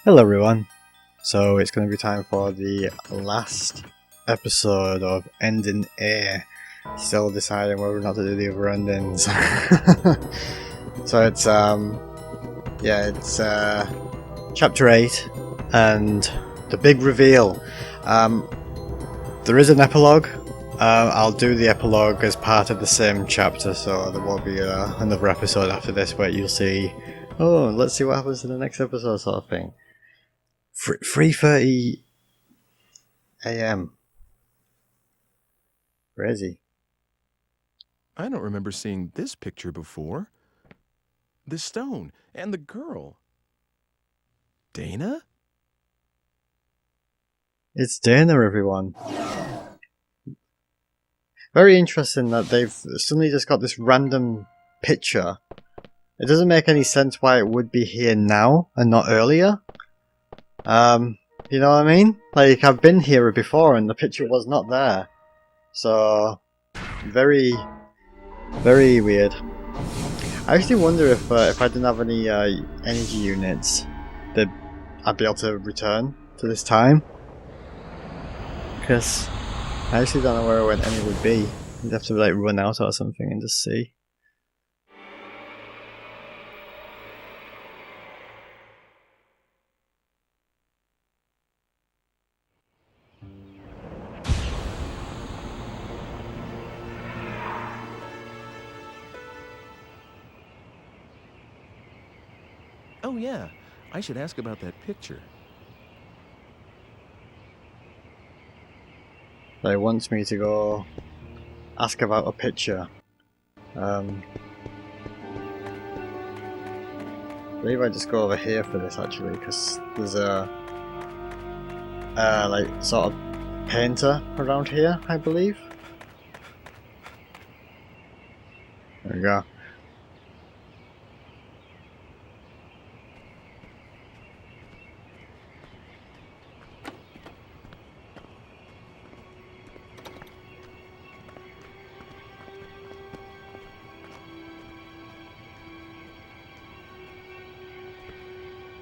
Hello everyone. So it's going to be time for the last episode of Ending A. Still deciding whether or not to do the other endings. So it's chapter 8 and the big reveal. There is an epilogue. I'll do the epilogue as part of the same chapter, so there won't be another episode after this where you'll see, oh, let's see what happens in the next episode sort of thing. 3:30 a.m. Crazy. I don't remember seeing this picture before. The stone and the girl. Dana? It's Dana, everyone. Very interesting that they've suddenly just got this random picture. It doesn't make any sense why it would be here now and not earlier. You know what I mean? Like, I've been here before and the picture was not there. So, very, very weird. I actually wonder if I didn't have any energy units, that I'd be able to return to this time. Because I actually don't know where any would be. You'd have to like run out or something and just see. Oh, yeah. I should ask about that picture. They wants me to go ask about a picture. I believe I just go over here for this actually, because there's a like sort of painter around here, I believe. There we go.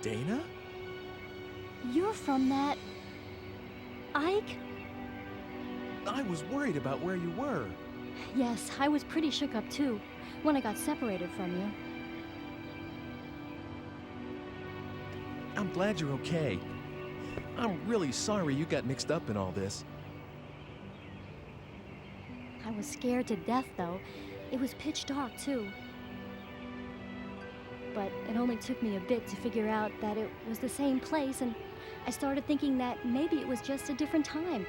Dana? You're from that... Ike? I was worried about where you were. Yes, I was pretty shook up too, when I got separated from you. I'm glad you're okay. I'm really sorry you got mixed up in all this. I was scared to death though. It was pitch dark too. But it only took me a bit to figure out that it was the same place, and I started thinking that maybe it was just a different time.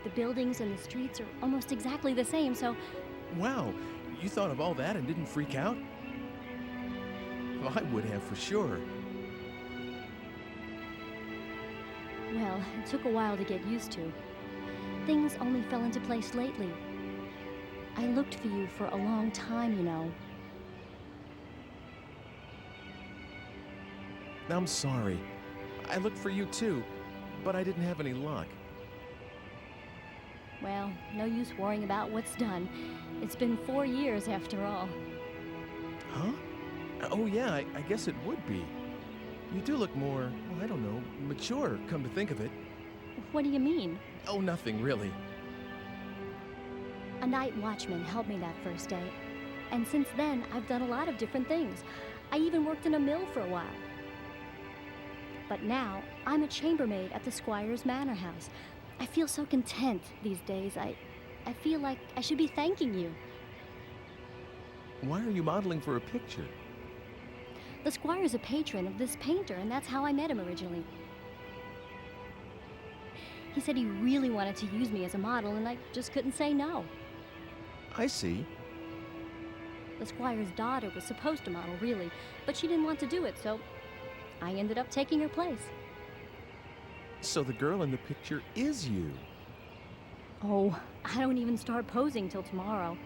The buildings and the streets are almost exactly the same, so... Wow, you thought of all that and didn't freak out? Well, I would have for sure. Well, it took a while to get used to. Things only fell into place lately. I looked for you for a long time, you know. I'm sorry. I looked for you too, but I didn't have any luck. Well, no use worrying about what's done. It's been 4 years after all. Huh? Oh yeah, I guess it would be. You do look more, well, I don't know, mature, come to think of it. What do you mean? Oh, nothing really. A night watchman helped me that first day. And since then, I've done a lot of different things. I even worked in a mill for a while. But now, I'm a chambermaid at the Squire's Manor House. I feel so content these days. I feel like I should be thanking you. Why are you modeling for a picture? The Squire's a patron of this painter, and that's how I met him originally. He said he really wanted to use me as a model, and I just couldn't say no. I see. The Squire's daughter was supposed to model, really, but she didn't want to do it, so I ended up taking her place. So the girl in the picture is you. Oh, I don't even start posing till tomorrow.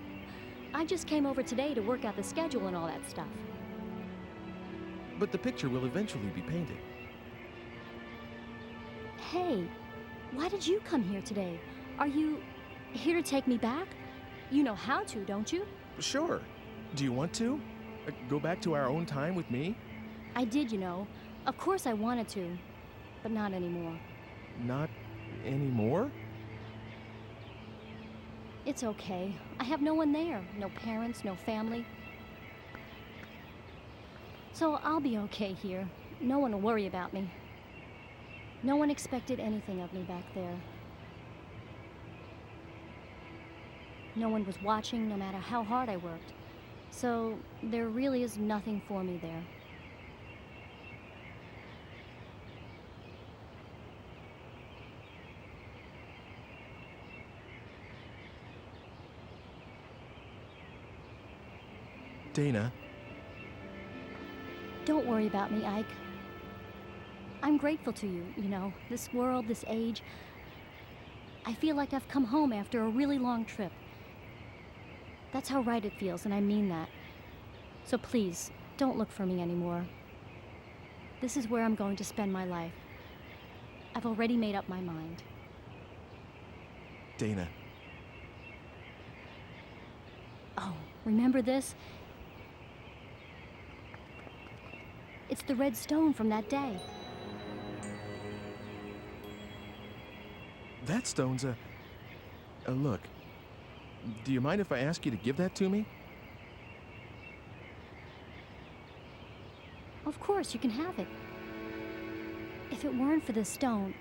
I just came over today to work out the schedule and all that stuff. But the picture will eventually be painted. Hey, why did you come here today? Are you here to take me back? You know how to, don't you? Sure. Do you want to? Go back to our own time with me? I did, you know. Of course I wanted to, but not anymore. Not anymore? It's okay. I have no one there. No parents, no family. So I'll be okay here. No one will worry about me. No one expected anything of me back there. No one was watching, no matter how hard I worked. So there really is nothing for me there. Dana, Don't worry about me, Ike. I'm grateful to you, you know, this world, this age. I feel like I've come home after a really long trip. That's how right it feels, and I mean that. So please, don't look for me anymore. This is where I'm going to spend my life. I've already made up my mind. Dana, Oh, remember this? It's the red stone from that day. that stone's a look. Do you mind if I ask you to give that to me? Of course, you can have it. If it weren't for this stone,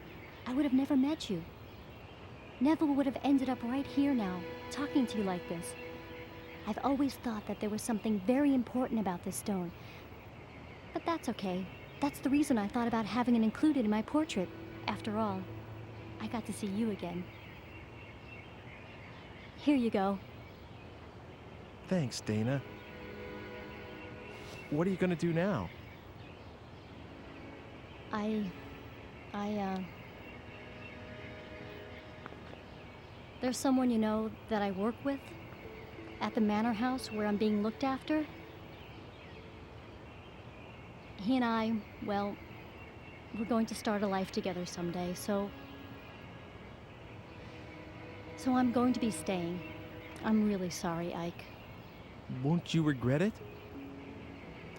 I would have never met you. Never would have ended up right here now, talking to you like this. I've always thought that there was something very important about this stone. But that's okay. That's the reason I thought about having it included in my portrait. After all, I got to see you again. Here you go. Thanks, Dana. What are you gonna do now? There's someone you know that I work with at the manor house where I'm being looked after. He and I, well, we're going to start a life together someday, so I'm going to be staying. I'm really sorry, Ike. Won't you regret it?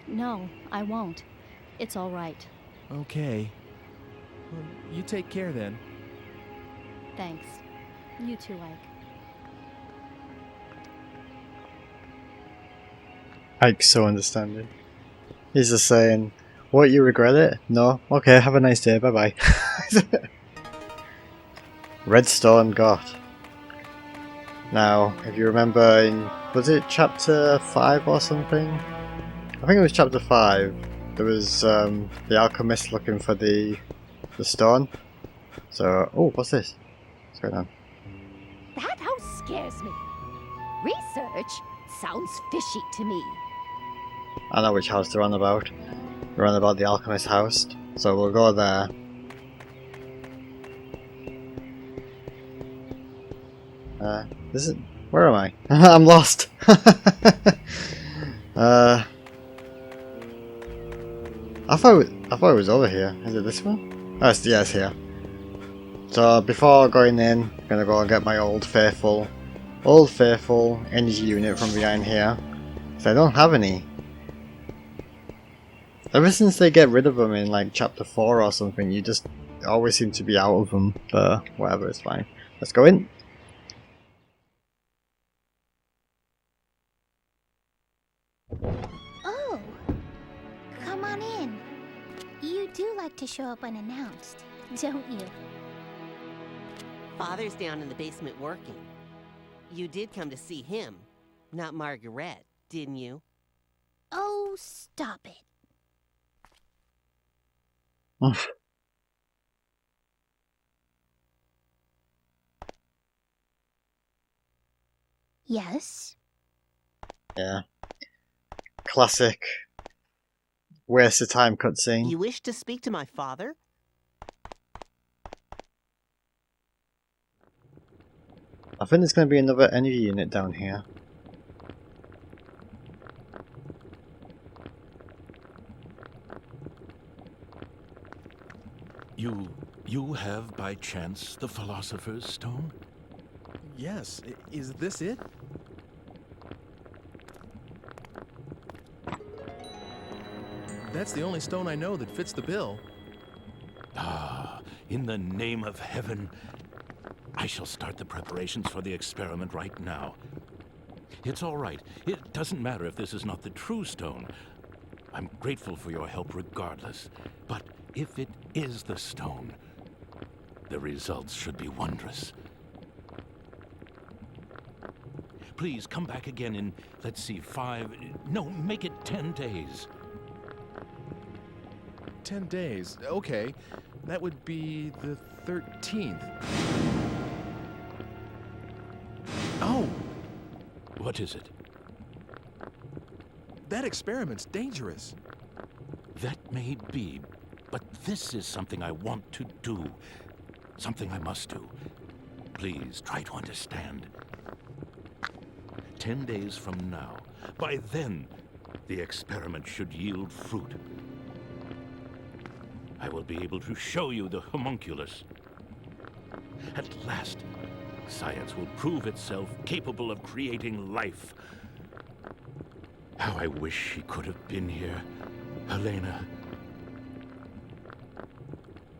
No, I won't. It's all right. Okay. Well, you take care then. Thanks. You too, Ike. Ike's so understanding. He's just saying, what, you regret it? No? Okay, have a nice day, bye bye. Redstone got. Now, if you remember in, was it chapter 5 or something? I think it was chapter 5. There was the alchemist looking for the stone. So, oh, what's this? What's going on? That house scares me. Research sounds fishy to me. I know which house they're on about. They're on about the alchemist house. So we'll go there. This is, where am I? I'm lost. I thought it was over here. Is it this one? Oh, yeah, it's here. So before going in, I'm gonna go and get my old faithful energy unit from behind here. So I don't have any. Ever since they get rid of them in like chapter 4 or something, you just always seem to be out of them. But whatever, it's fine. Let's go in. Oh, come on in. You do like to show up unannounced, don't you? Father's down in the basement working. You did come to see him, not Margaret, didn't you? Oh, stop it. Yes? Yeah. Classic waste of time cutscene. You wish to speak to my father? I think there's going to be another energy unit down here. You have by chance the Philosopher's Stone? Yes. Is this it? That's the only stone I know that fits the bill. Ah, in the name of heaven, I shall start the preparations for the experiment right now. It's all right. It doesn't matter if this is not the true stone. I'm grateful for your help regardless. But if it is the stone, the results should be wondrous. Please come back again in, let's see, make it 10 days. 10 days. Okay. That would be the 13th. Oh! What is it? That experiment's dangerous. That may be, but this is something I want to do. Something I must do. Please try to understand. 10 days from now, by then, the experiment should yield fruit. I will be able to show you the homunculus. At last, science will prove itself capable of creating life. How I wish she could have been here, Helena.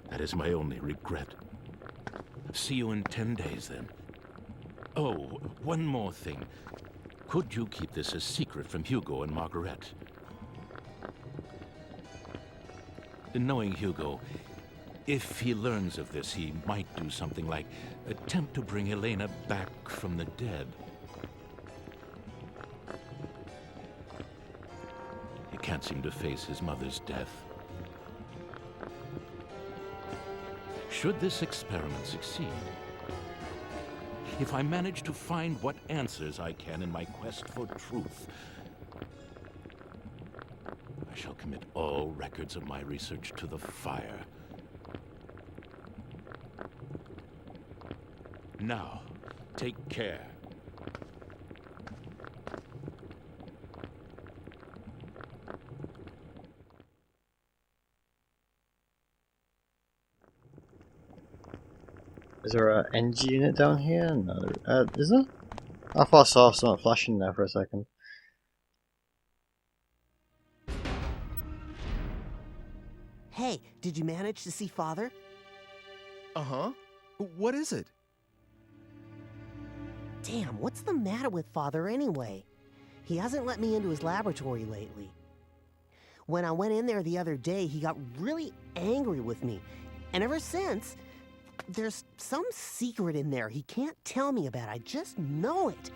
That is my only regret. See you in 10 days, then. Oh, one more thing. Could you keep this a secret from Hugo and Margaret? Knowing Hugo, if he learns of this, he might do something like attempt to bring Helena back from the dead. He can't seem to face his mother's death. Should this experiment succeed, if I manage to find what answers I can in my quest for truth, I shall commit all records of my research to the fire. Now, take care. Is there an NG unit down here? No. Is there? I thought I saw something flashing there for a second. Hey, did you manage to see Father? Uh-huh. What is it? Damn, what's the matter with Father anyway? He hasn't let me into his laboratory lately. When I went in there the other day, he got really angry with me. And ever since, there's some secret in there he can't tell me about. I just know it.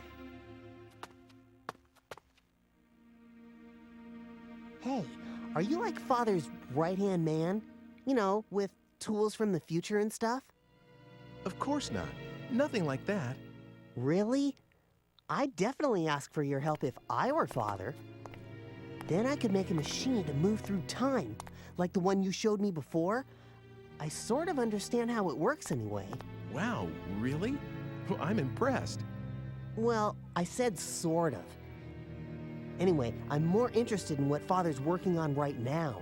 Hey, are you like Father's right-hand man? You know, with tools from the future and stuff? Of course not. Nothing like that. Really? I'd definitely ask for your help if I were Father. Then I could make a machine to move through time, like the one you showed me before. I sort of understand how it works anyway. Wow, really? I'm impressed. Well, I said sort of. Anyway, I'm more interested in what Father's working on right now.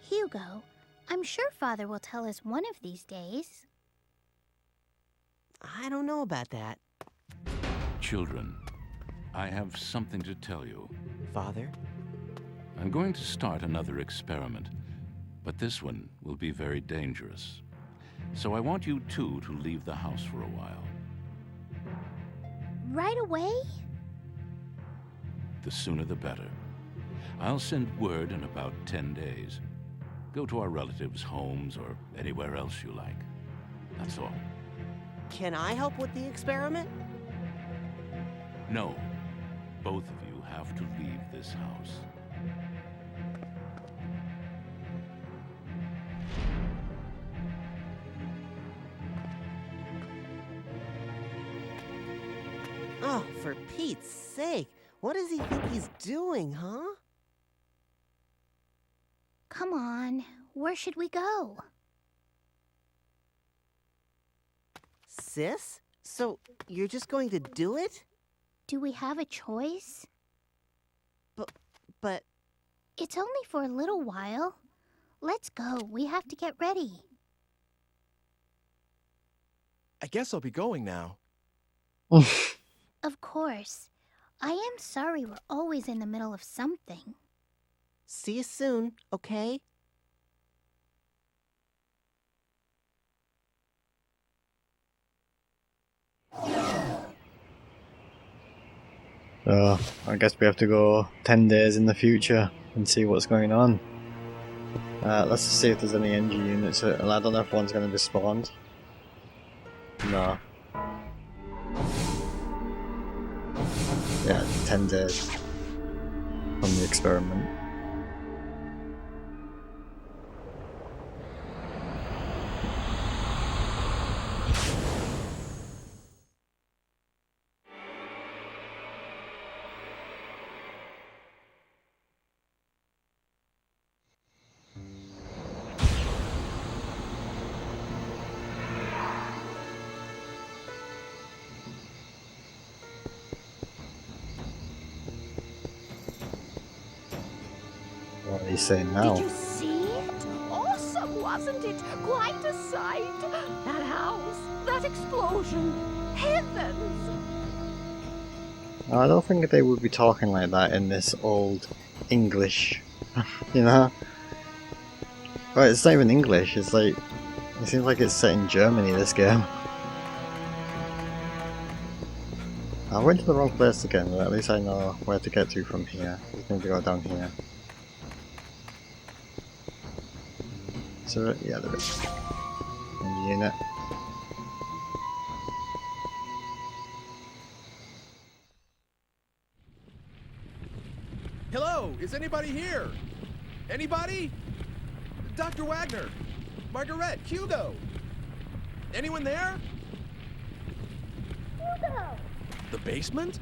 Hugo, I'm sure Father will tell us one of these days. I don't know about that. Children, I have something to tell you. Father? I'm going to start another experiment, but this one will be very dangerous. So I want you two to leave the house for a while. Right away? The sooner the better. I'll send word in about 10 days. Go to our relatives' homes or anywhere else you like. That's all. Can I help with the experiment? No. Both of you have to leave this house. Oh, for Pete's sake. What does he think he's doing, huh? Come on, where should we go? Sis? So, you're just going to do it? Do we have a choice? But... It's only for a little while. Let's go, we have to get ready. I guess I'll be going now. Of course. I am sorry we're always in the middle of something. See you soon, okay? So, I guess we have to go 10 days in the future and see what's going on. Let's just see if there's any engine units. I don't know if one's going to be spawned. No. Yeah, 10 days from the experiment. What are you saying now? Did you see it? Awesome, wasn't it? Quite a sight. That house, that explosion. Heavens! I don't think they would be talking like that in this old English, you know? Right, it's not even English, it's like, it seems like it's set in Germany, this game. I went to the wrong place again, but at least I know where to get to from here. I just need to go down here. So, yeah, there is. And unit. Hello, is anybody here? Anybody? Dr. Wagner, Margaret, Hugo. Anyone there? Hugo! The basement?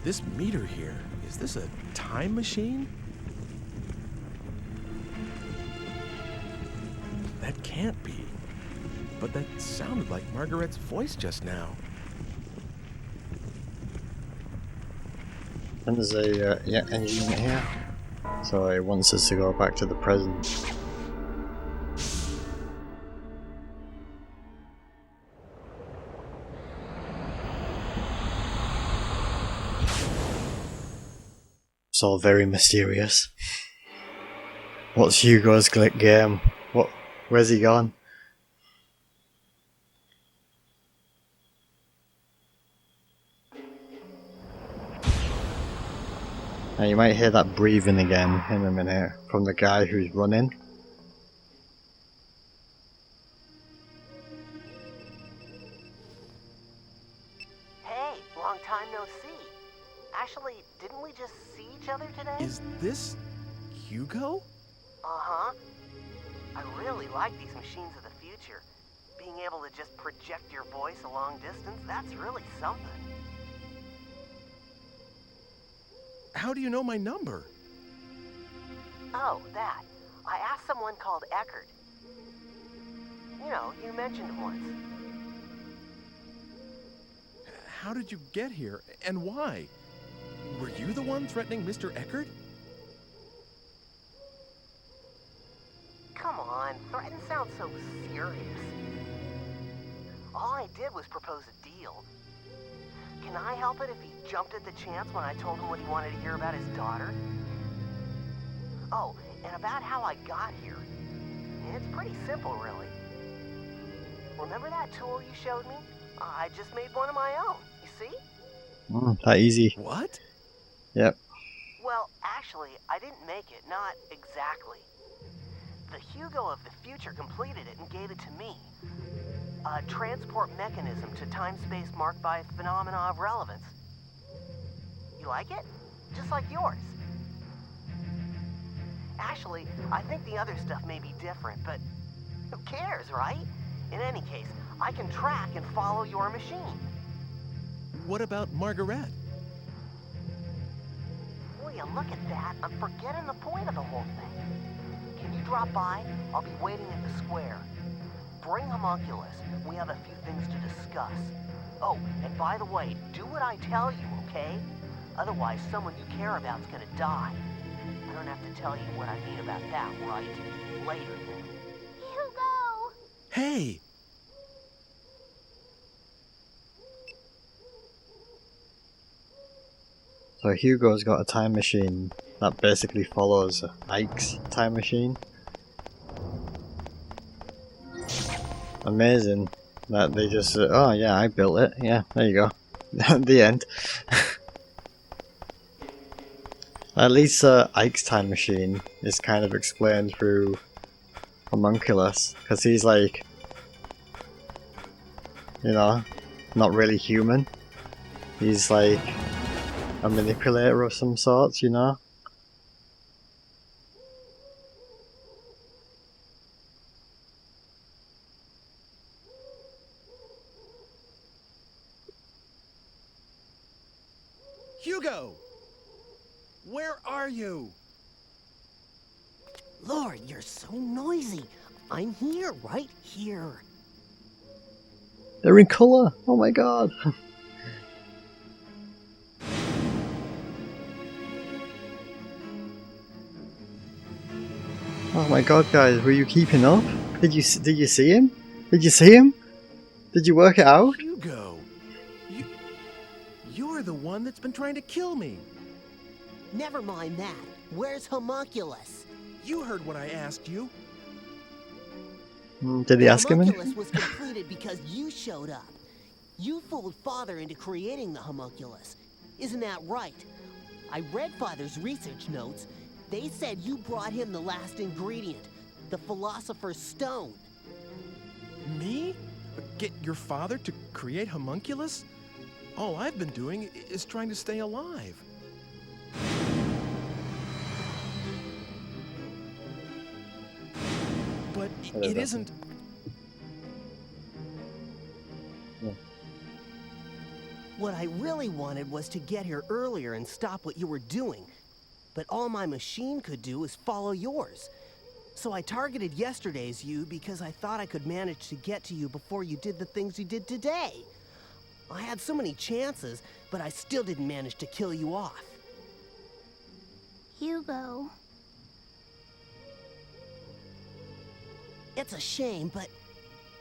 This meter here, is this a time machine? That can't be. But that sounded like Margaret's voice just now. And there's a yeah, engine unit here. So it wants us to go back to the present. It's all very mysterious. What's Hugo's game? Where's he gone? Now you might hear that breathing again in a minute from the guy who's running. Hey, long time no see. Actually, didn't we just see each other today? Is this Hugo? Uh-huh. I really like these machines of the future. Being able to just project your voice a long distance, that's really something. How do you know my number? Oh, that. I asked someone called Eckert. You know, you mentioned him once. How did you get here, and why? Were you the one threatening Mr. Eckert? Come on, threaten sounds so serious. All I did was propose a deal. Can I help it if he jumped at the chance when I told him what he wanted to hear about his daughter? Oh, and about how I got here. It's pretty simple, really. Remember that tool you showed me? I just made one of my own, you see? That easy. What? Yep. Well, actually, I didn't make it, not exactly. The Hugo of the future completed it and gave it to me. A transport mechanism to time-space marked by phenomena of relevance. You like it? Just like yours. Actually, I think the other stuff may be different, but who cares, right? In any case, I can track and follow your machine. What about Margaret? Will you look at that? I'm forgetting the point of the whole thing. Can you drop by? I'll be waiting at the square. Bring Homunculus. We have a few things to discuss. Oh, and by the way, do what I tell you, okay? Otherwise, someone you care about's gonna die. And don't have to tell you what I mean about that, right? Later then. Hugo! Hey! So Hugo's got a time machine that basically follows Ike's time machine. Amazing that they just oh yeah, I built it. Yeah, there you go. The end. At least Ike's time machine is kind of explained through Homunculus, because he's like, you know, not really human. He's like a manipulator of some sorts, you know? Hugo! Where are you? Lord, you're so noisy. I'm here, right here. They're in colour! Oh my god! Oh my god, guys, were you keeping up? Did you see him? Did you see him? Did you work it out? Hugo! You're the one that's been trying to kill me. Never mind that. Where's Homunculus? You heard what I asked you. Did he ask him? Homunculus was completed because you showed up. You fooled Father into creating the Homunculus. Isn't that right? I read Father's research notes. They said you brought him the last ingredient, the Philosopher's Stone. Me? Get your father to create Homunculus? All I've been doing is trying to stay alive. But it isn't... What I really wanted was to get here earlier and stop what you were doing. But all my machine could do is follow yours. So I targeted yesterday's you because I thought I could manage to get to you before you did the things you did today. I had so many chances, but I still didn't manage to kill you off. Hugo. It's a shame, but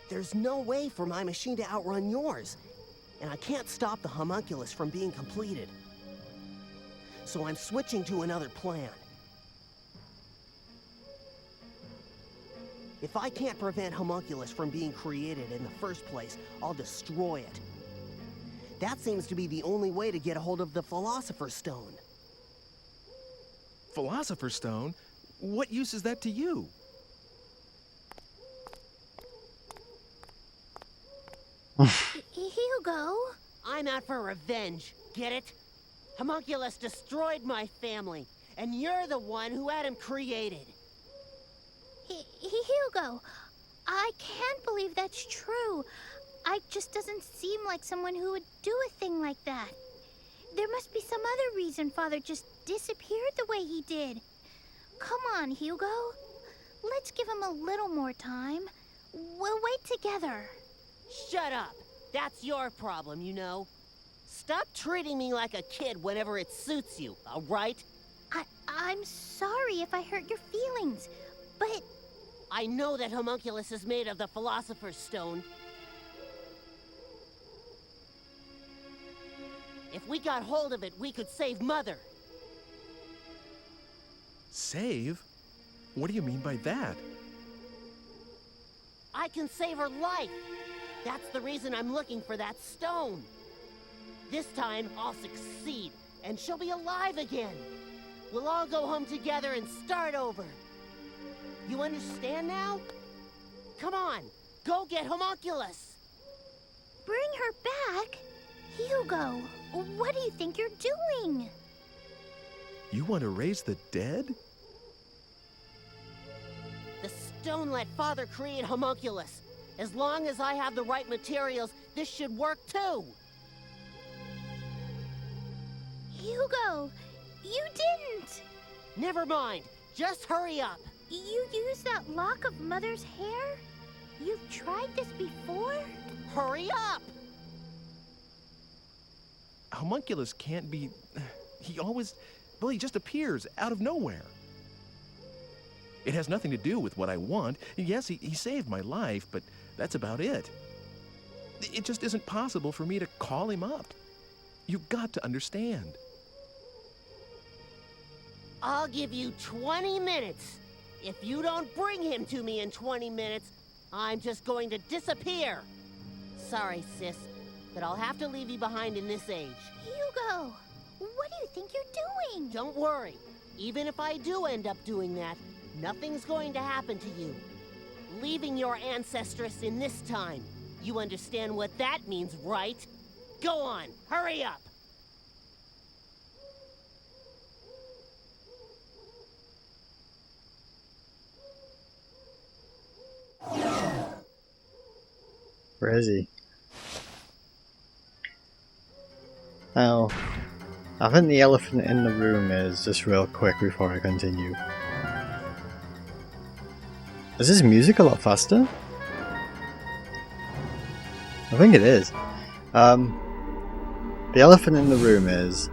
there's no way for my machine to outrun yours. And I can't stop the Homunculus from being completed. So I'm switching to another plan. If I can't prevent Homunculus from being created in the first place, I'll destroy it. That seems to be the only way to get a hold of the Philosopher's Stone. Philosopher's Stone? What use is that to you? Hugo? I'm out for revenge, get it? Homunculus destroyed my family, and you're the one who had him created. Hugo, I can't believe that's true. Ike just doesn't seem like someone who would do a thing like that. There must be some other reason Father just disappeared the way he did. Come on, Hugo. Let's give him a little more time. We'll wait together. Shut up. That's your problem, you know. Stop treating me like a kid whenever it suits you, all right? I'm sorry if I hurt your feelings, but... I know that Homunculus is made of the Philosopher's Stone. If we got hold of it, we could save Mother. Save? What do you mean by that? I can save her life. That's the reason I'm looking for that stone. This time, I'll succeed, and she'll be alive again. We'll all go home together and start over. You understand now? Come on, go get Homunculus. Bring her back? Hugo, what do you think you're doing? You want to raise the dead? The stone let Father create Homunculus. As long as I have the right materials, this should work too. Hugo, you didn't! Never mind, just hurry up. You used that lock of Mother's hair? You've tried this before? Hurry up! Homunculus can't be... He always... Well, he just appears out of nowhere. It has nothing to do with what I want. Yes, he saved my life, but that's about it. It just isn't possible for me to call him up. You've got to understand. I'll give you 20 minutes. If you don't bring him to me in 20 minutes, I'm just going to disappear. Sorry, sis, but I'll have to leave you behind in this age. Hugo, what do you think you're doing? Don't worry. Even if I do end up doing that, nothing's going to happen to you. Leaving your ancestress in this time. You understand what that means, right? Go on, hurry up! Where is he? Now, I think the elephant in the room is, just real quick before I continue. Is this music a lot faster? I think it is. The elephant in the room is...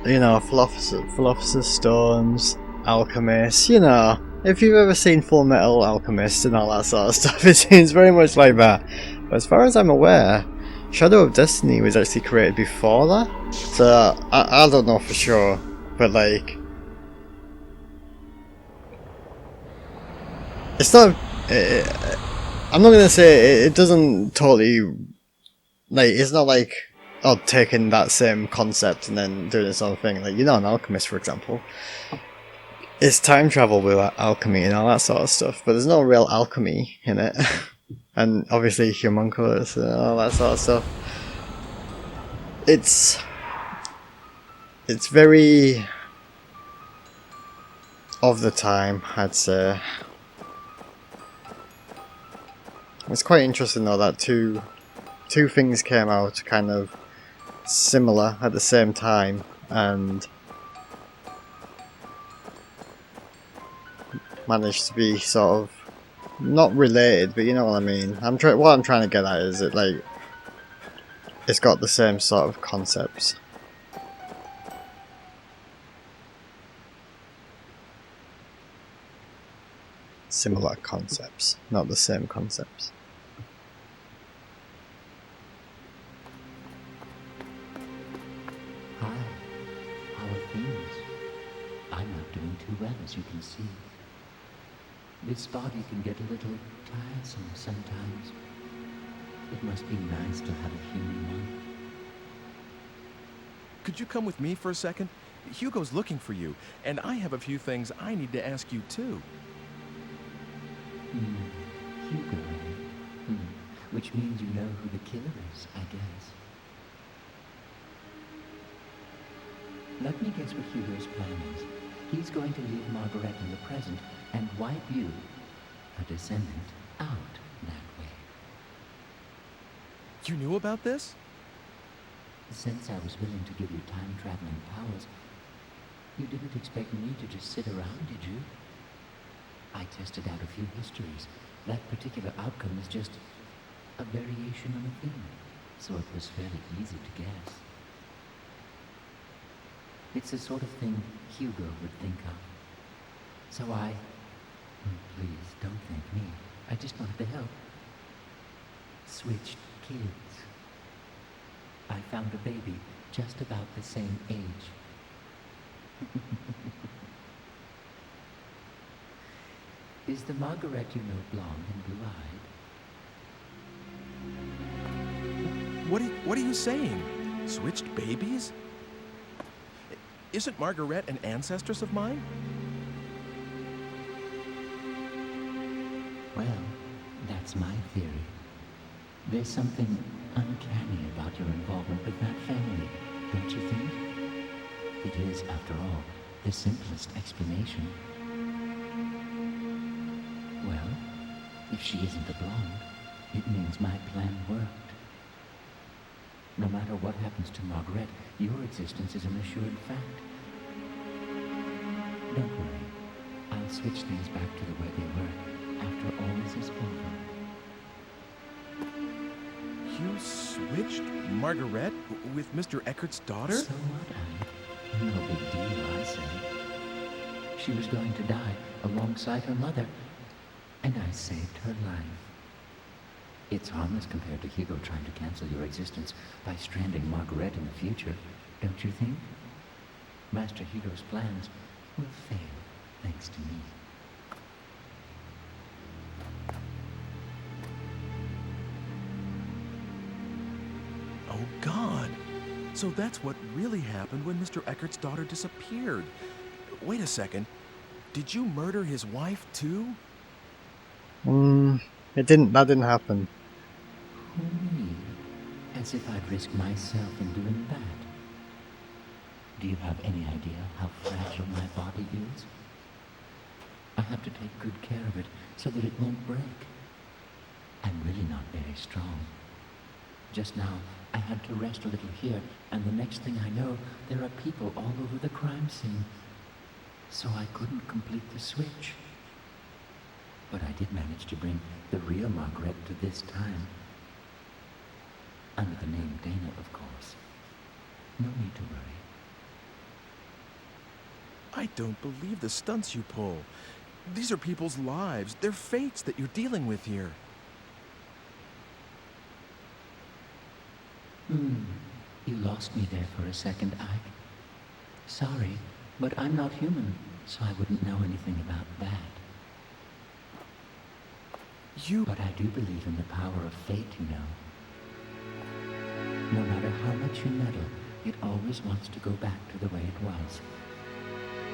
you know, Philosopher's Stones, Alchemist, you know, if you've ever seen Full Metal Alchemist and all that sort of stuff, it seems very much like that. But as far as I'm aware, Shadow of Destiny was actually created before that, so I don't know for sure, but like, it's not, I'm not gonna say it doesn't totally, like, it's not like, oh, taking that same concept and then doing its own thing. Like, you know, an alchemist, for example, it's time travel with alchemy and all that sort of stuff, but there's no real alchemy in it. And obviously homunculus and all that sort of stuff. It's very of the time, I'd say. It's quite interesting though that two things came out kind of similar at the same time and managed to be sort of not related, but you know what I mean. What I'm trying to get at is it, like, it's got the same sort of concepts. Similar concepts, not the same concepts. Hi, how are things? I'm not doing too well, as you can see. This body can get a little tiresome sometimes. It must be nice to have a human one. Could you come with me for a second? Hugo's looking for you, and I have a few things I need to ask you too. Hugo, eh? Which means you know who the killer is, I guess. Let me guess what Hugo's plan is. He's going to leave Margaret in the present and wipe you, a descendant, out that way. You knew about this? Since I was willing to give you time-traveling powers, you didn't expect me to just sit around, did you? I tested out a few histories. That particular outcome is just a variation on a theme, so it was fairly easy to guess. It's the sort of thing Hugo would think of. So please don't thank me. I just wanted to help. Switched kids. I found a baby just about the same age. Is the Margaret you know blonde and blue-eyed? What are you saying? Switched babies? Isn't Margaret an ancestress of mine? Well, that's my theory. There's something uncanny about your involvement with that family, don't you think? It is, after all, the simplest explanation. Well, if she isn't a blonde, it means my plan worked. No matter what happens to Margaret, your existence is an assured fact. Don't worry. I'll switch things back to the way they were after all this is over. You switched Margaret with Mr. Eckert's daughter? So what, Ike? No big deal, I say. She was going to die alongside her mother, and I saved her life. It's harmless compared to Hugo trying to cancel your existence by stranding Margaret in the future, don't you think? Master Hugo's plans will fail thanks to me. Oh, God. So that's what really happened when Mr. Eckert's daughter disappeared. Wait a second. Did you murder his wife, too? That didn't happen. Who, me? As if I'd risk myself in doing that. Do you have any idea how fragile my body is? I have to take good care of it so that it won't break. I'm really not very strong. Just now, I had to rest a little here, and the next thing I know, there are people all over the crime scene. So I couldn't complete the switch. But I did manage to bring the real Margaret to this time. Under the name Dana, of course. No need to worry. I don't believe the stunts you pull. These are people's lives, their fates that you're dealing with here. You lost me there for a second, Ike. Sorry, but I'm not human, so I wouldn't know anything about that. But I do believe in the power of fate, you know. No matter how much you meddle, it always wants to go back to the way it was.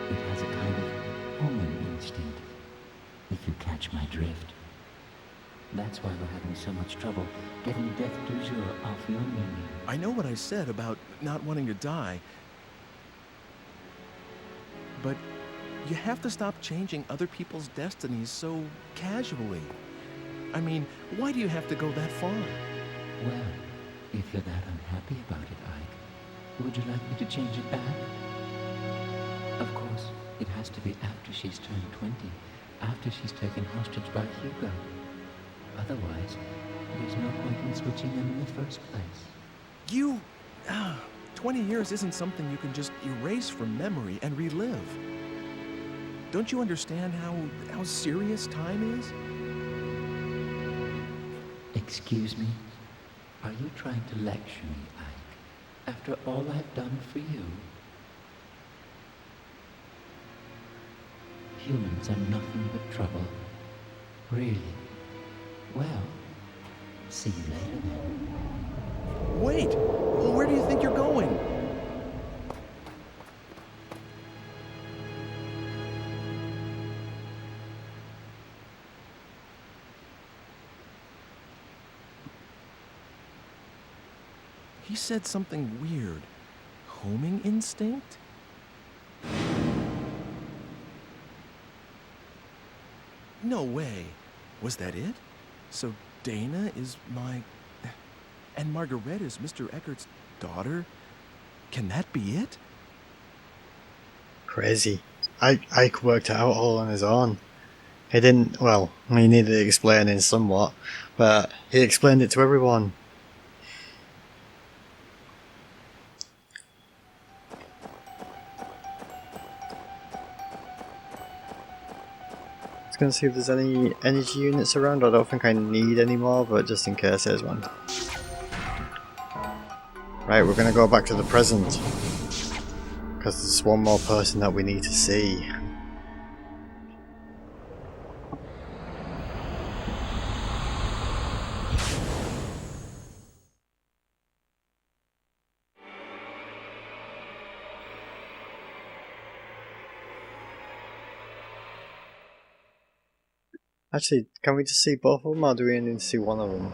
It has a kind of homing instinct, if you catch my drift. That's why we're having so much trouble getting Death du Jour off your menu. I know what I said about not wanting to die. But you have to stop changing other people's destinies so casually. I mean, why do you have to go that far? Well, if you're that unhappy about it, Ike, would you like me to change it back? Of course, it has to be after she's turned 20, after she's taken hostage by Hugo. Otherwise, there's no point in switching them in the first place. 20 years isn't something you can just erase from memory and relive. Don't you understand how serious time is? Excuse me? Are you trying to lecture me, Ike? After all I've done for you? Humans are nothing but trouble. Really? Well, see you later then. Wait! Where do you think you're going? He said something weird. Homing instinct? No way. Was that it? So Dana is my... And Margaret is Mr. Eckert's daughter? Can that be it? Crazy. Ike worked it out all on his own. He didn't, well, he needed explaining somewhat, but he explained it to everyone. Just gonna see if there's any energy units around. I don't think I need any more, but just in case there's one. Right, we're gonna go back to the present, because there's one more person that we need to see. Actually, can we just see both of them, or do we only need to see one of them?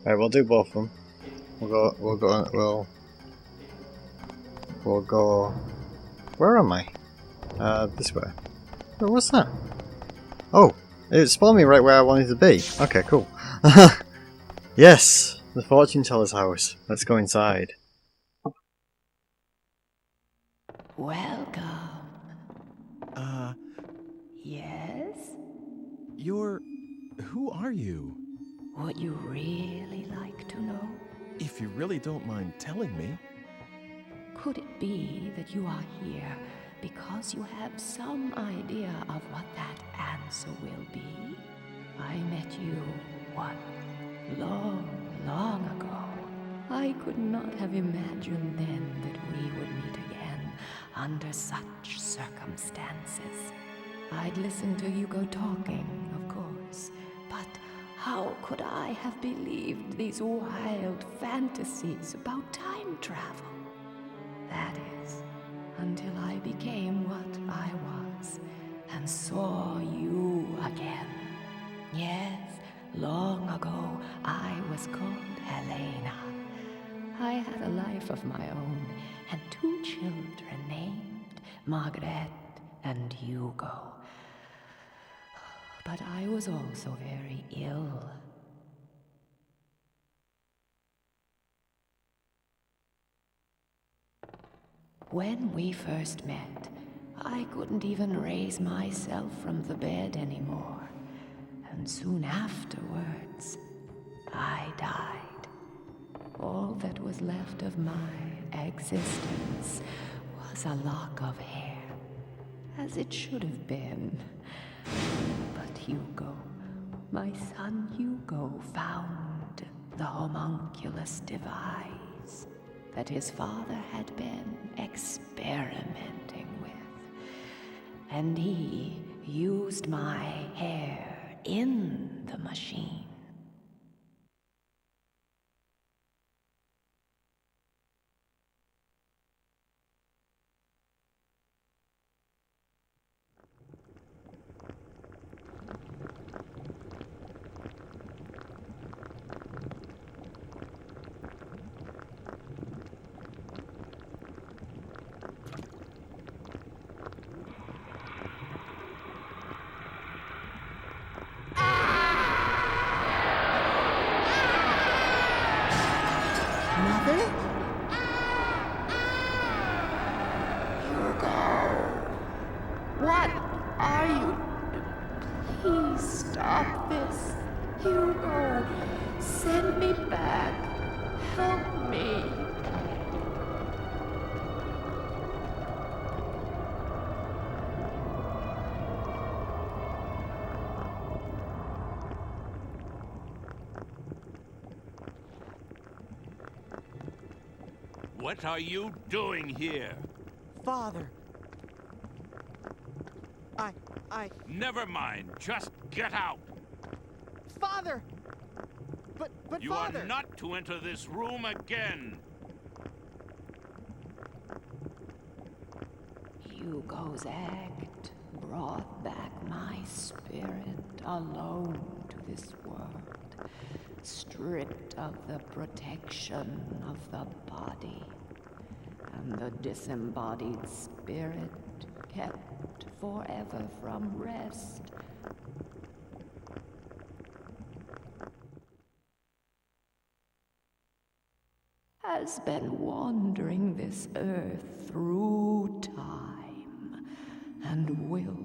Right, we'll do both of them. We'll go. Where am I? This way. Wait, what's that? Oh, it spawned me right where I wanted to be. Okay, cool. Yes, the fortune teller's house. Let's go inside. Welcome. Yes? Who are you? Would you really like to know? If you really don't mind telling me. Could it be that you are here because you have some idea of what that answer will be? I met you, what, long, long ago. I could not have imagined then that we would meet again under such circumstances. I'd listened to you go talking, of course, but how could I have believed these wild fantasies about time travel? That is, until I became what I was and saw you again. Yes, long ago I was called Helena. I had a life of my own and 2 children named Margaret and Hugo. But I was also very ill. When we first met, I couldn't even raise myself from the bed anymore. And soon afterwards, I died. All that was left of my existence was a lock of hair, as it should have been. But Hugo, my son Hugo, found the homunculus device that his father had been experimenting with. And he used my hair in the machine. Mother? Hugo, what are you? Please stop this. Hugo, send me back. Help me. What are you doing here? Father. I... Never mind. Just get out. Father! But You Father! are not to enter this room again. Hugo's act brought back my spirit alone to this world, stripped of the protection of the body, and the disembodied spirit kept forever from rest. Has been wandering this earth through time and will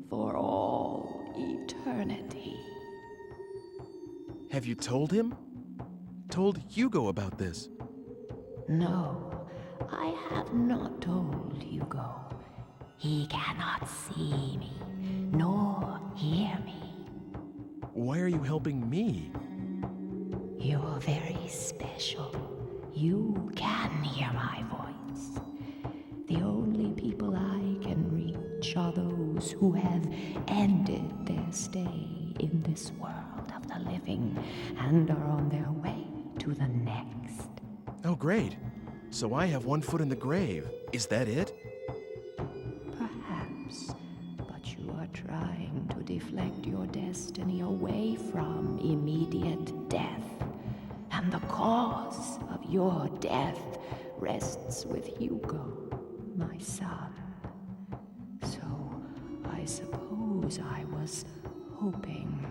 for all eternity. Have you told him? Told Hugo about this? No, I have not told Hugo. He cannot see me, nor hear me. Why are you helping me? You're very special. You can hear my voice. The only people I can reach are those who have ended their stay in this world of the living and are on their way to the next. Oh, great. So I have 1 foot in the grave. Is that it? Perhaps, but you are trying to deflect your destiny away from immediate death. And the cause of your death rests with Hugo, my son. So I suppose I was hoping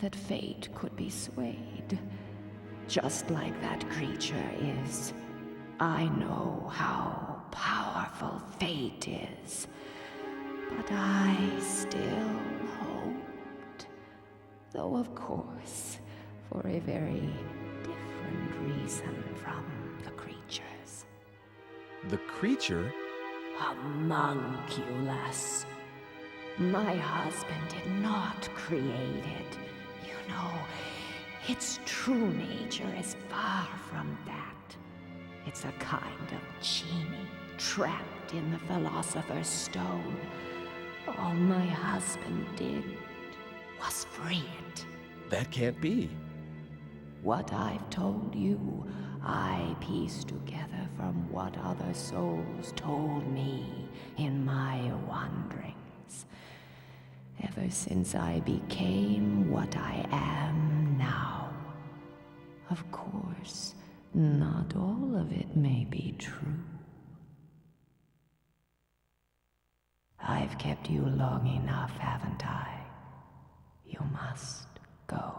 that fate could be swayed, just like that creature is. I know how powerful fate is, but I still hoped. Though, of course, for a very different reason from the creatures. The creature? Homunculus. My husband did not create it. You know, its true nature is far from that. It's a kind of genie trapped in the Philosopher's Stone. All my husband did was free it. That can't be. What I've told you, I pieced together from what other souls told me in my wanderings. Ever since I became what I am now. Of course, not all of it may be true. I've kept you long enough, haven't I? You must go.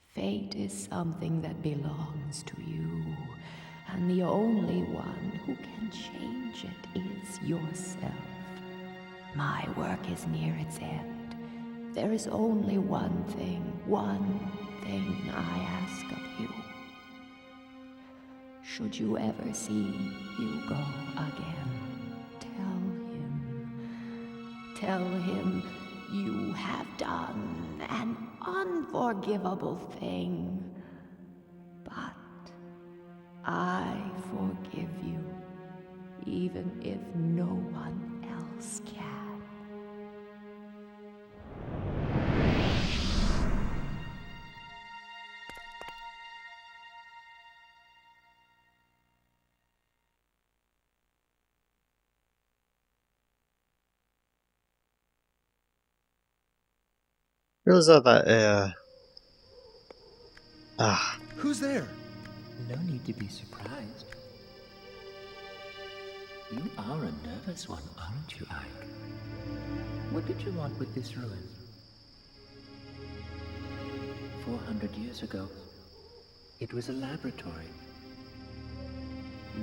Fate is something that belongs to you, and the only one who can change it is yourself. My work is near its end. There is only one thing I ask of you. Should you ever see Hugo again, tell him you have done an unforgivable thing, but I forgive you, even if no one else can. Feels like that, Who's there? No need to be surprised. You are a nervous one, aren't you, Ike? What did you want with this ruin? 400 years ago, it was a laboratory.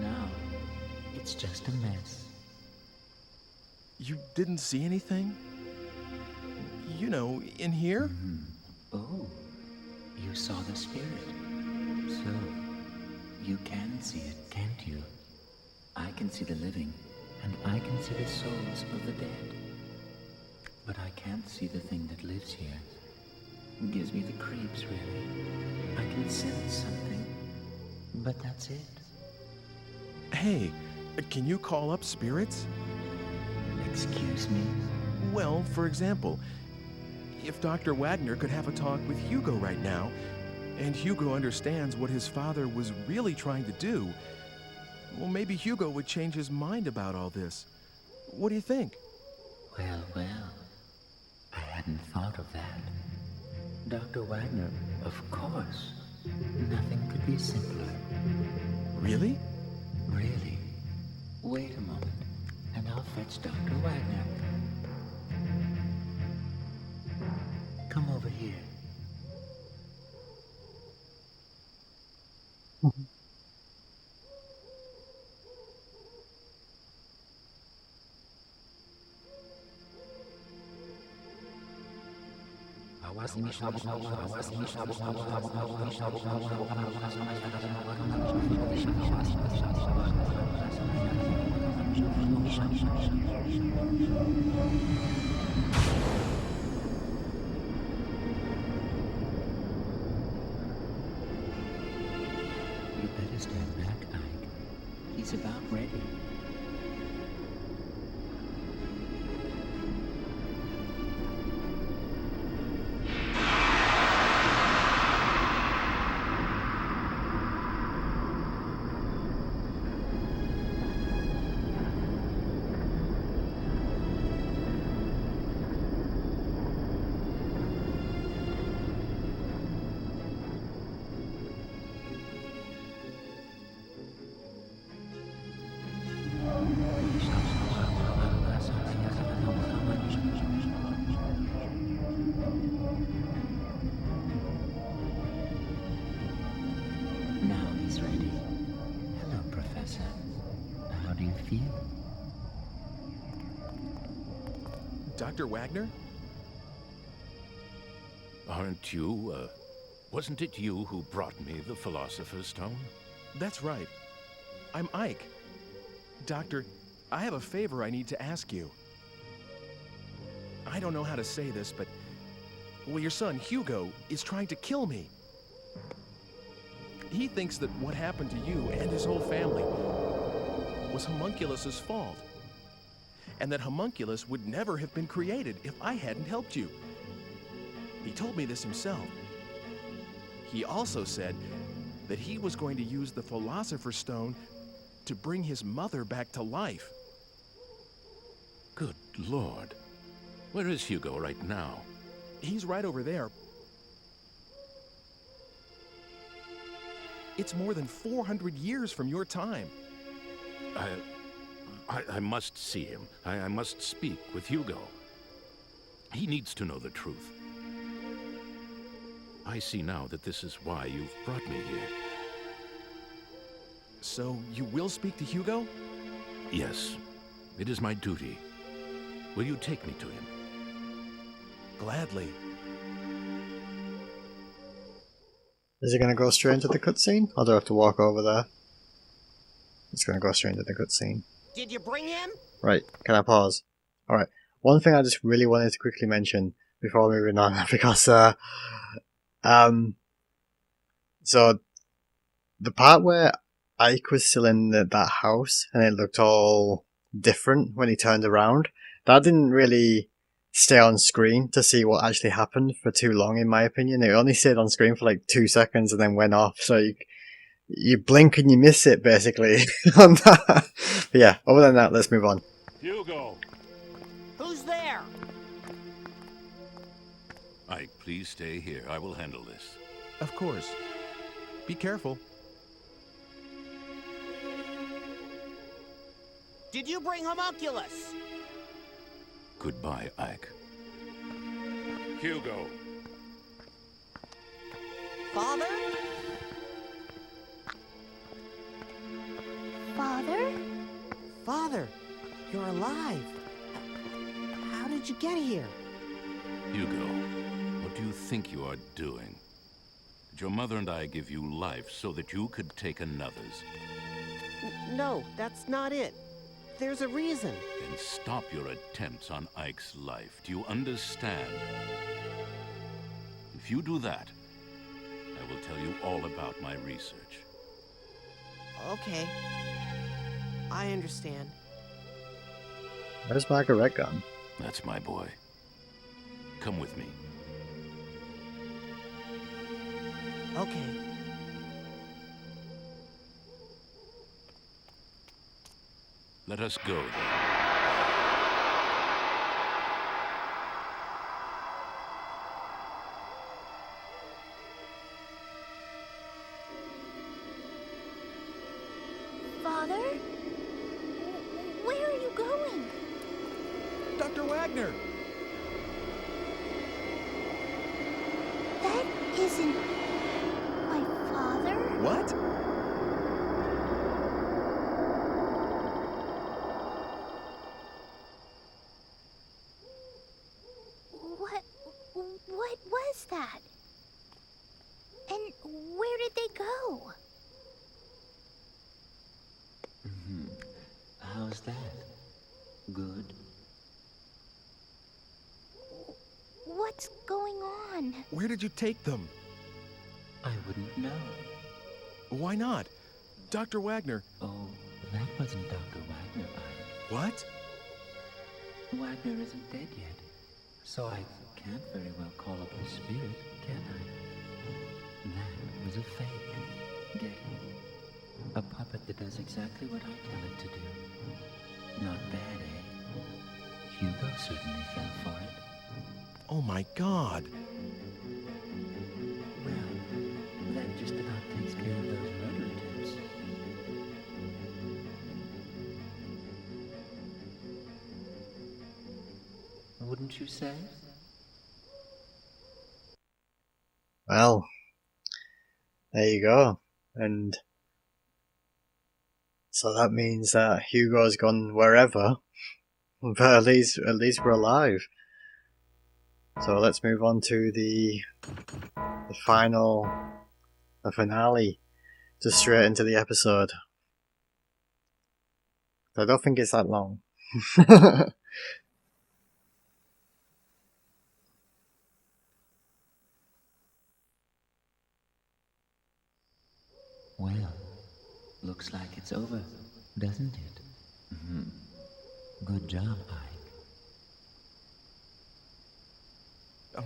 Now, it's just a mess. You didn't see anything? You know, in here? Oh, you saw the spirit. So, you can see it, can't you? I can see the living, and I can see the souls of the dead. But I can't see the thing that lives here. It gives me the creeps, really. I can sense something, but that's it. Hey, can you call up spirits? Excuse me? Well, for example, if Dr. Wagner could have a talk with Hugo right now, and Hugo understands what his father was really trying to do, well, maybe Hugo would change his mind about all this. What do you think? Well, I hadn't thought of that. Dr. Wagner, of course. Nothing could be simpler. Really? Really? Wait a moment, and I'll fetch Dr. Wagner. Come over here. You better stand back, Ike. He's about ready. Dr. Wagner? Aren't you, wasn't it you who brought me the Philosopher's Stone? That's right. I'm Ike. Doctor, I have a favor I need to ask you. I don't know how to say this, but... well, your son, Hugo, is trying to kill me. He thinks that what happened to you and his whole family was Homunculus's fault. And that Homunculus would never have been created if I hadn't helped you. He told me this himself. He also said that he was going to use the Philosopher's Stone to bring his mother back to life. Good Lord. Where is Hugo right now? He's right over there. It's more than 400 years from your time. I must see him. I must speak with Hugo. He needs to know the truth. I see now that this is why you've brought me here. So you will speak to Hugo? Yes, it is my duty. Will you take me to him? Gladly. Is it going to go straight into the cutscene? Or do I have to walk over there? It's going to go straight into the cutscene. Did you bring him? Right, can I pause? Alright, one thing I just really wanted to quickly mention before moving on, because, so, the part where Ike was still in that house, and it looked all different when he turned around, that didn't really stay on screen to see what actually happened for too long, in my opinion. It only stayed on screen for like 2 seconds and then went off, so you blink and you miss it, basically. On that. But yeah, other than that, let's move on. Hugo! Who's there? Ike, please stay here. I will handle this. Of course. Be careful. Did you bring Homunculus? Goodbye, Ike. Hugo! Father? Father? Father, you're alive. How did you get here? Hugo, what do you think you are doing? Did your mother and I give you life so that you could take another's? No, that's not it. There's a reason. Then stop your attempts on Ike's life. Do you understand? If you do that, I will tell you all about my research. Okay. I understand. Where's Margaret gone? That's my boy. Come with me. Okay. Let us go, then. Father? Where are you going? Dr. Wagner! That isn't my father. What? What was that? And where did they go? How's that? Good? What's going on? Where did you take them? I wouldn't know. Why not? Dr. Wagner. Oh, that wasn't Dr. Wagner, Ike. What? Wagner isn't dead yet, so I can't very well call up his spirit, can I? That was a fake. Get it? A puppet that does exactly what I tell it to do. Not bad, eh? Hugo certainly fell for it. Oh my God. Well, that just about takes care of those murder attempts. Wouldn't you say? Well, there you go. And so that means that Hugo's gone wherever. But at least we're alive. So let's move on to the finale, just straight into the episode. I don't think it's that long. Well, looks like it's over, doesn't it? Good job,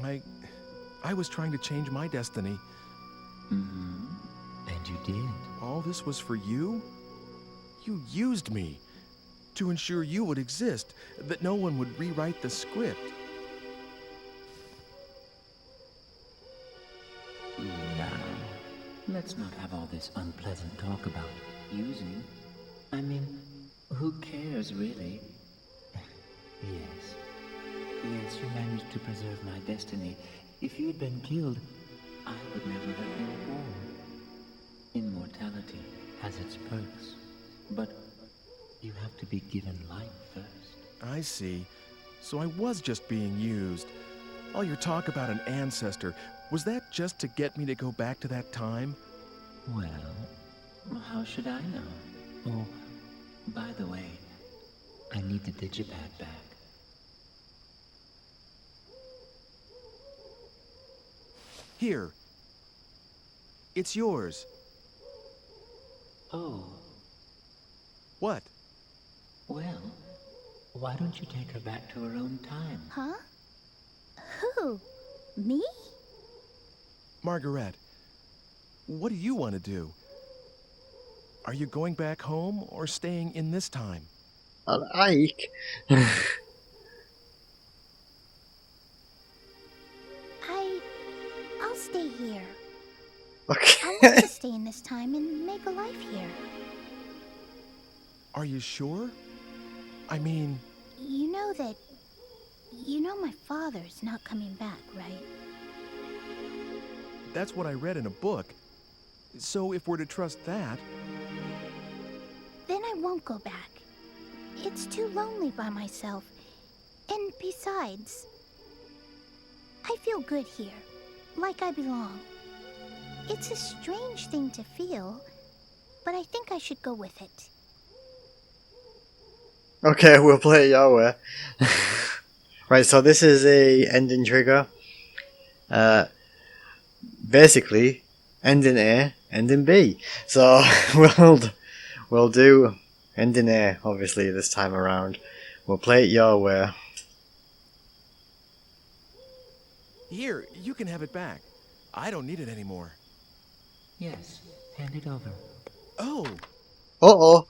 Ike. I was trying to change my destiny. And you did. All this was for you? You used me to ensure you would exist, that no one would rewrite the script. Now, let's not have all this unpleasant talk about using. I mean, who cares, really? Yes. Yes, you managed to preserve my destiny. If you'd been killed, I would never have been born. Immortality has its perks, but you have to be given life first. I see. So I was just being used. All your talk about an ancestor, was that just to get me to go back to that time? Well, how should I know? Oh, by the way, I need the digipad back. Here. It's yours. Oh, What? well, why don't you take her back to her own time? Huh? Who? Me? Margaret, what do you want to do? Are you going back home or staying in this time? Ike. I'll stay here. I want Okay. to stay in this time and make a life here. Are you sure? I mean, You know my father's not coming back, right? that's what I read in a book. So if we're to trust that, Then I won't go back. It's too lonely by myself. And besides, I feel good here, like I belong. It's a strange thing to feel, but I think I should go with it. Okay, we'll play it your way. Right, so this is a ending trigger. Basically, ending A, ending B. So we'll do ending A, obviously, this time around. We'll play it your way. here, you can have it back. I don't need it anymore. Yes, hand it over. Oh, Uh-oh.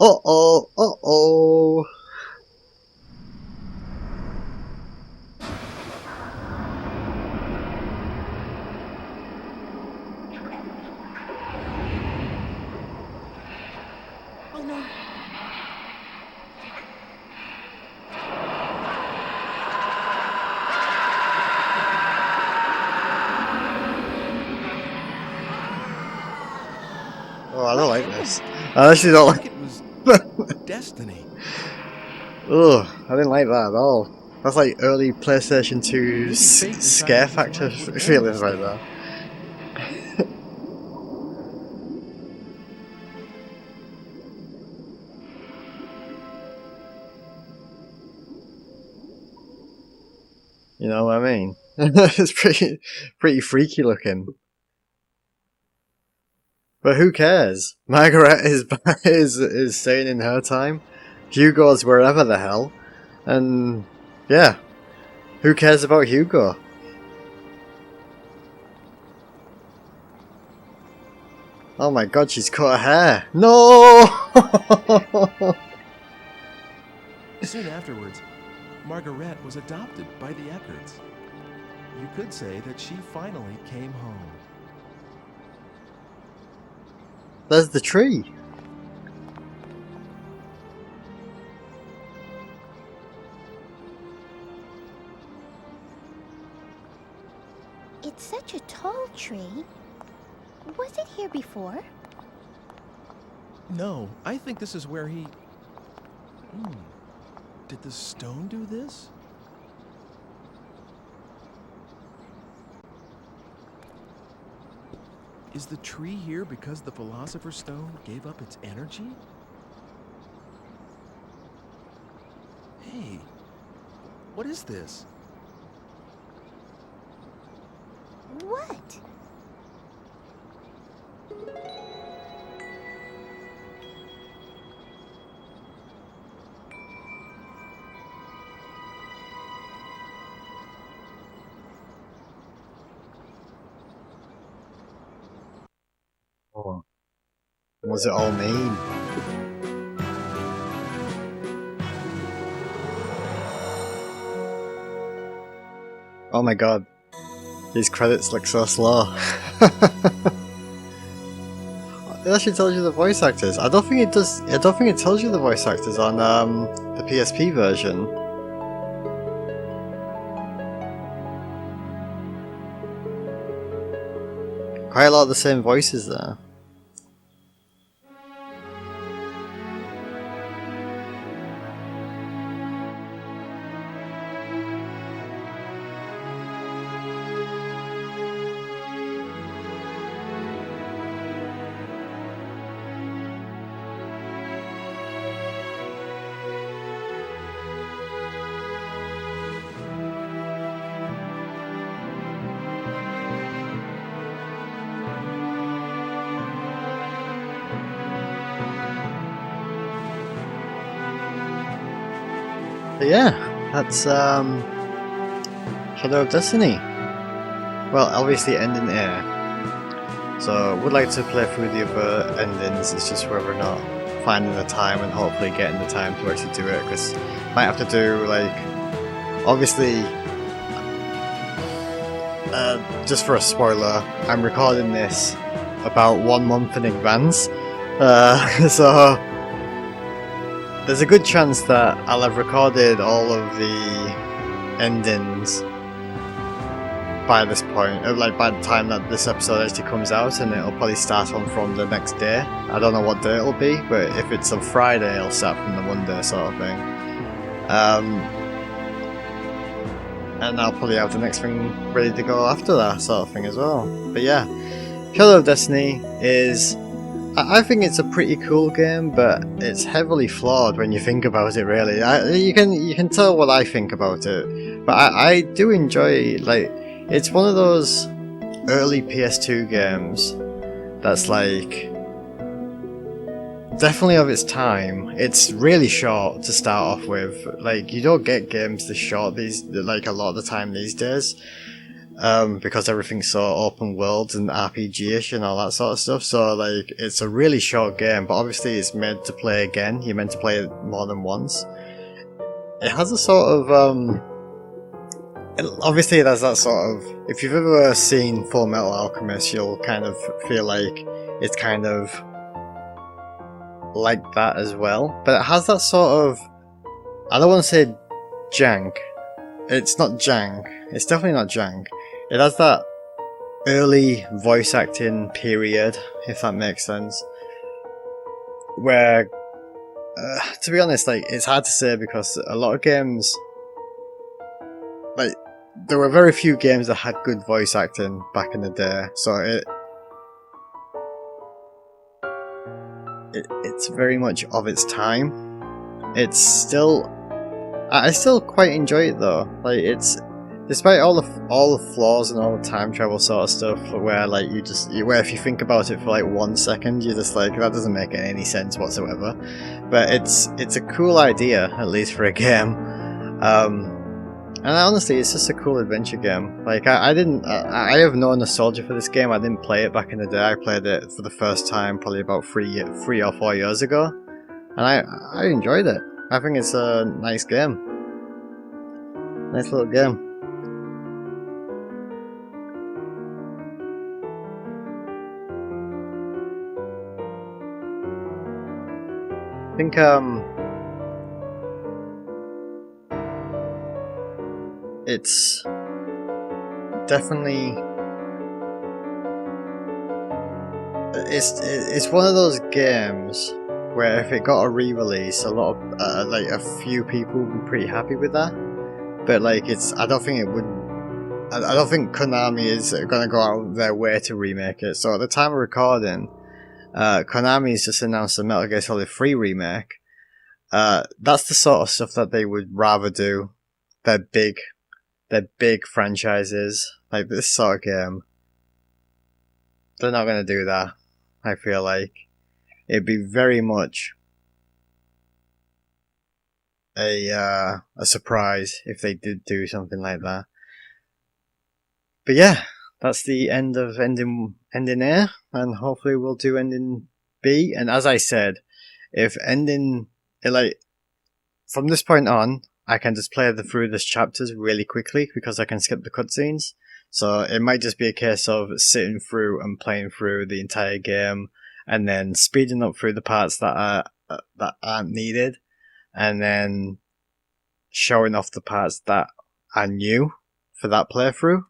Uh-oh. Uh-oh. oh no. Oh, I don't like this. I actually don't like It was destiny. Ugh, I didn't like that at all. That's like early PlayStation 2 Maybe fate decided scare his factor life would end feelings this like day. that. You know what I mean? It's pretty freaky looking. But who cares? Margaret is staying in her time. Hugo's wherever the hell. And yeah. Who cares about Hugo? Oh my god, she's cut her hair. No! Soon afterwards, Margaret was adopted by the Eckarts. You could say that she finally came home. There's the tree. It's such a tall tree. Was it here before? No, I think this is where he... Did the stone do this? Is the tree here because the Philosopher's Stone gave up its energy? Hey, what is this? What? Oh. What does it all mean? Oh my god. These credits look so slow. It actually tells you the voice actors. I don't think it does. I don't think it tells you the voice actors on the PSP version. Quite a lot of the same voices there. But yeah, that's Shadow of Destiny. Well, obviously ending here. So would like to play through the other endings, it's just whether or not finding the time and hopefully getting the time to actually do it, because might have to do like, obviously, just for a spoiler, I'm recording this about 1 month in advance, so there's a good chance that I'll have recorded all of the endings by this point, like by the time that this episode actually comes out, and it'll probably start on from the next day. I don't know what day it'll be, but if it's on Friday, it'll start from the Monday sort of thing. And I'll probably have the next thing ready to go after that sort of thing as well. But yeah, Shadow of Destiny is... I think it's a pretty cool game, but it's heavily flawed when you think about it, really. You can tell what I think about it, but I do enjoy, like, it's one of those early PS2 games that's like definitely of its time. It's really short to start off with. Like, you don't get games this short like a lot of the time these days. Because everything's so open world and RPG-ish and all that sort of stuff, so like it's a really short game, but obviously it's made to play again. You're meant to play it more than once. It has a sort of obviously it has that sort of, if you've ever seen Full Metal Alchemist, you'll kind of feel like it's kind of like that as well, but it has that sort of, I don't want to say jank. It's not jank. It's definitely not jank. It has that early voice acting period, if that makes sense, where, to be honest, like, it's hard to say because a lot of games, like, there were very few games that had good voice acting back in the day, so it's very much of its time. It's still, I still quite enjoy it though. Like, it's, despite all the flaws and all the time travel sort of stuff, where like where if you think about it for like 1 second, you're just like, that doesn't make any sense whatsoever. But it's a cool idea, at least for a game. And honestly, it's just a cool adventure game. Like, I have no nostalgia for this game. I didn't play it back in the day. I played it for the first time probably about 3 or 4 years ago, and I enjoyed it. I think it's a nice game. Nice little game. I think it's definitely, it's one of those games where if it got a re-release, a lot of like a few people would be pretty happy with that. But like I don't think it would. I don't think Konami is gonna go out of their way to remake it. So at the time of recording, Konami's just announced a Metal Gear Solid 3 remake. That's the sort of stuff that they would rather do. They're big franchises, like this sort of game. They're not gonna do that, I feel like. It'd be very much a surprise if they did do something like that. But yeah, that's the end of ending A, and hopefully we'll do ending B. And as I said, if ending like from this point on, I can just play through the chapters really quickly because I can skip the cutscenes. So it might just be a case of sitting through and playing through the entire game, and then speeding up through the parts that aren't needed, and then showing off the parts that are new for that playthrough,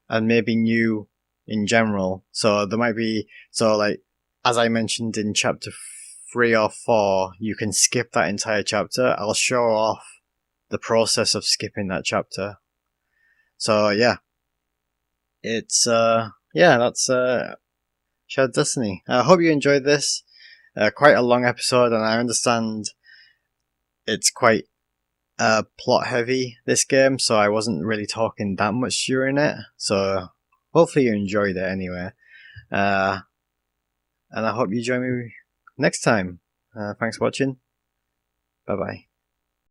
and maybe new in general. So there might be, so like as I mentioned in chapter 3 or 4, you can skip that entire chapter. I'll show off the process of skipping that chapter. So yeah, it's that's Shared Destiny. I hope you enjoyed this. Quite a long episode, and I understand it's quite plot heavy, this game, so I wasn't really talking that much during it. So hopefully you enjoyed it anyway. And I hope you join me next time. Thanks for watching. Bye bye.